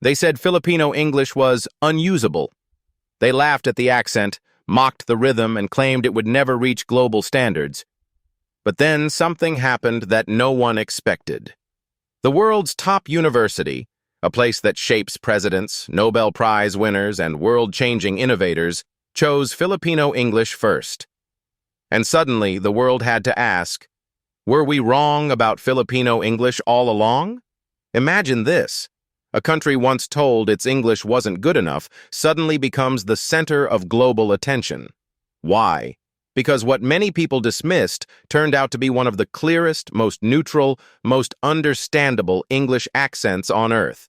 They said Filipino English was unusable. They laughed at the accent, mocked the rhythm, and claimed it would never reach global standards. But then something happened that no one expected. The world's top university, a place that shapes presidents, Nobel Prize winners, and world-changing innovators, chose Filipino English first. And suddenly, the world had to ask, were we wrong about Filipino English all along? Imagine this. A country once told its English wasn't good enough suddenly becomes the center of global attention. Why? Because what many people dismissed turned out to be one of the clearest, most neutral, most understandable English accents on earth.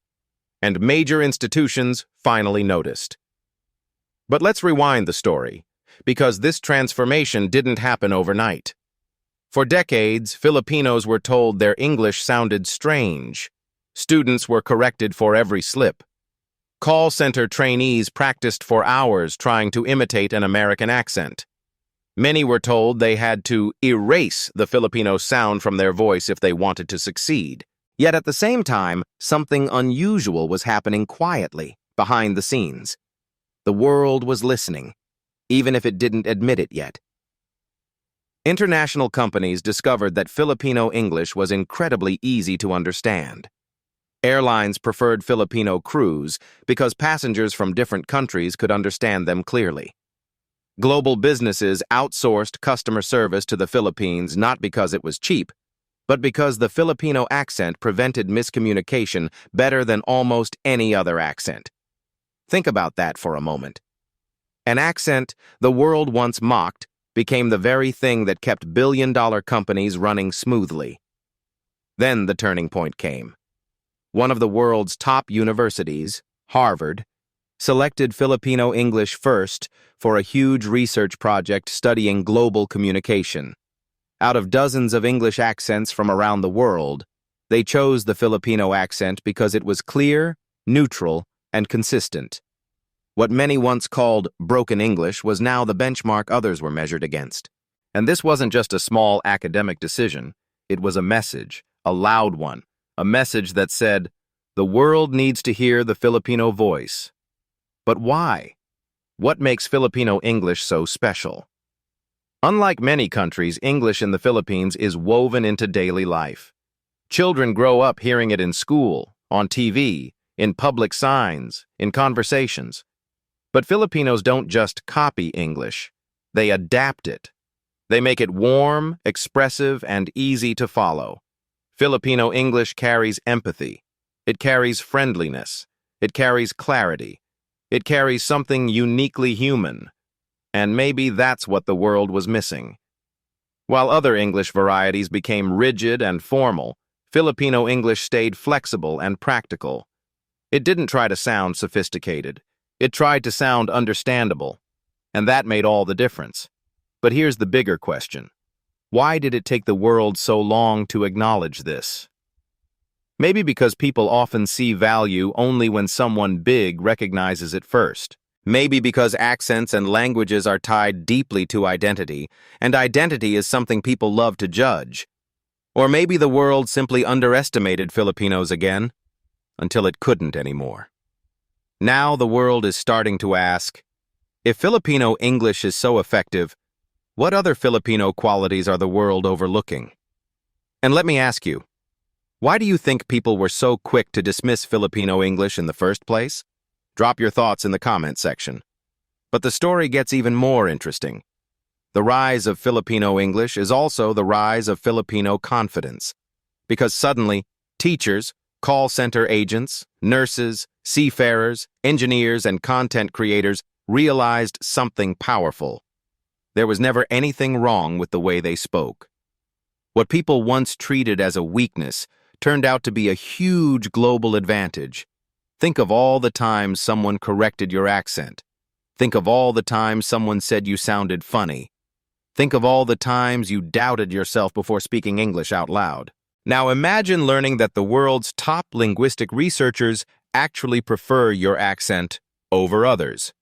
And major institutions finally noticed. But let's rewind the story, because this transformation didn't happen overnight. For decades, Filipinos were told their English sounded strange. Students were corrected for every slip. Call center trainees practiced for hours trying to imitate an American accent. Many were told they had to erase the Filipino sound from their voice if they wanted to succeed. Yet at the same time, something unusual was happening quietly, behind the scenes. The world was listening, even if it didn't admit it yet. International companies discovered that Filipino English was incredibly easy to understand. Airlines preferred Filipino crews because passengers from different countries could understand them clearly. Global businesses outsourced customer service to the Philippines not because it was cheap, but because the Filipino accent prevented miscommunication better than almost any other accent. Think about that for a moment. An accent the world once mocked became the very thing that kept billion-dollar companies running smoothly. Then the turning point came. One of the world's top universities, Harvard, selected Filipino English first for a huge research project studying global communication. Out of dozens of English accents from around the world, they chose the Filipino accent because it was clear, neutral, and consistent. What many once called broken English was now the benchmark others were measured against. And this wasn't just a small academic decision. It was a message, a loud one, a message that said, the world needs to hear the Filipino voice. But why? What makes Filipino English so special? Unlike many countries, English in the Philippines is woven into daily life. Children grow up hearing it in school, on TV, in public signs, in conversations. But Filipinos don't just copy English, they adapt it. They make it warm, expressive, and easy to follow. Filipino English carries empathy. It carries friendliness. It carries clarity. It carries something uniquely human. And maybe that's what the world was missing. While other English varieties became rigid and formal, Filipino English stayed flexible and practical. It didn't try to sound sophisticated. It tried to sound understandable. And that made all the difference. But here's the bigger question. Why did it take the world so long to acknowledge this? Maybe because people often see value only when someone big recognizes it first. Maybe because accents and languages are tied deeply to identity, and identity is something people love to judge. Or maybe the world simply underestimated Filipinos again, until it couldn't anymore. Now the world is starting to ask, if Filipino English is so effective, what other Filipino qualities are the world overlooking? And let me ask you, why do you think people were so quick to dismiss Filipino English in the first place? Drop your thoughts in the comment section. But the story gets even more interesting. The rise of Filipino English is also the rise of Filipino confidence. Because suddenly, teachers, call center agents, nurses, seafarers, engineers, and content creators realized something powerful. There was never anything wrong with the way they spoke. What people once treated as a weakness turned out to be a huge global advantage. Think of all the times someone corrected your accent. Think of all the times someone said you sounded funny. Think of all the times you doubted yourself before speaking English out loud. Now imagine learning that the world's top linguistic researchers actually prefer your accent over others.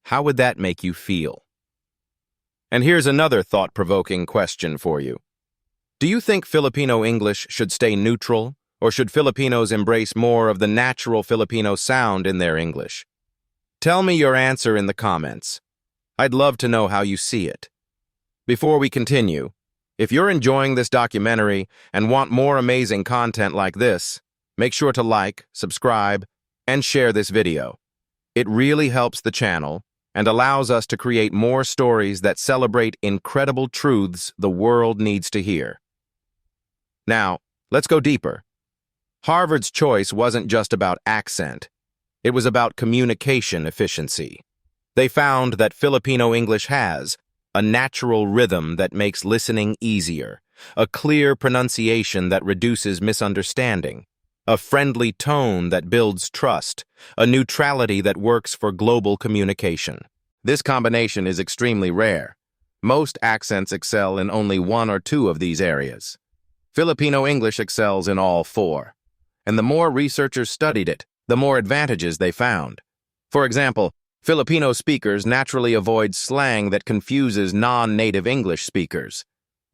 How would that make you feel? And here's another thought-provoking question for you. Do you think Filipino English should stay neutral, Or should Filipinos embrace more of the natural Filipino sound in their English? Tell me your answer in the comments. I'd love to know how you see it. Before we continue, if you're enjoying this documentary and want more amazing content like this, make sure to like, subscribe, and share this video. It really helps the channel and allows us to create more stories that celebrate incredible truths the world needs to hear. Now, let's go deeper. Harvard's choice wasn't just about accent. It was about communication efficiency. They found that Filipino English has a natural rhythm that makes listening easier, a clear pronunciation that reduces misunderstanding, a friendly tone that builds trust, a neutrality that works for global communication. This combination is extremely rare. Most accents excel in only one or two of these areas. Filipino English excels in all four. And the more researchers studied it, the more advantages they found. For example, Filipino speakers naturally avoid slang that confuses non-native English speakers.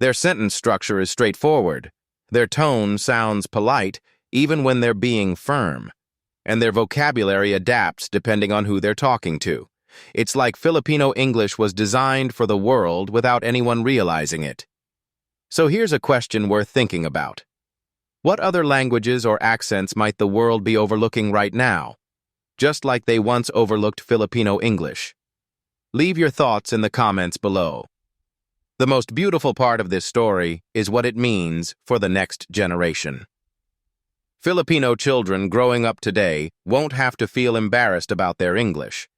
Their sentence structure is straightforward. Their tone sounds polite, even when they're being firm. And their vocabulary adapts depending on who they're talking to. It's like Filipino English was designed for the world without anyone realizing it. So here's a question worth thinking about. What other languages or accents might the world be overlooking right now, just like they once overlooked Filipino English? Leave your thoughts in the comments below. The most beautiful part of this story is what it means for the next generation. Filipino children growing up today won't have to feel embarrassed about their English.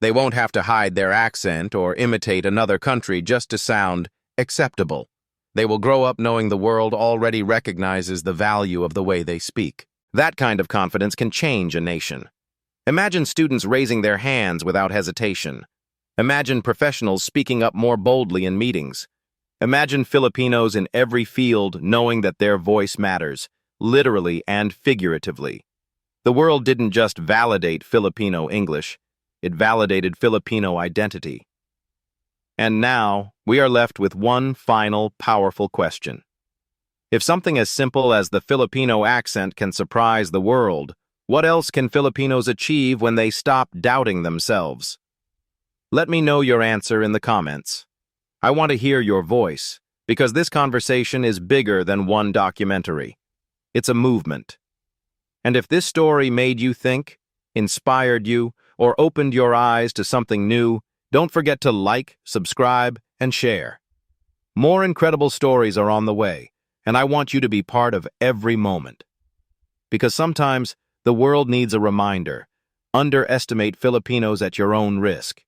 They won't have to hide their accent or imitate another country just to sound acceptable. They will grow up knowing the world already recognizes the value of the way they speak. That kind of confidence can change a nation. Imagine students raising their hands without hesitation. Imagine professionals speaking up more boldly in meetings. Imagine Filipinos in every field knowing that their voice matters, literally and figuratively. The world didn't just validate Filipino English, it validated Filipino identity. And now, we are left with one final, powerful question. If something as simple as the Filipino accent can surprise the world, what else can Filipinos achieve when they stop doubting themselves? Let me know your answer in the comments. I want to hear your voice, because this conversation is bigger than one documentary. It's a movement. And if this story made you think, inspired you, or opened your eyes to something new, don't forget to like, subscribe, and share. More incredible stories are on the way, and I want you to be part of every moment. Because sometimes the world needs a reminder. Underestimate Filipinos at your own risk.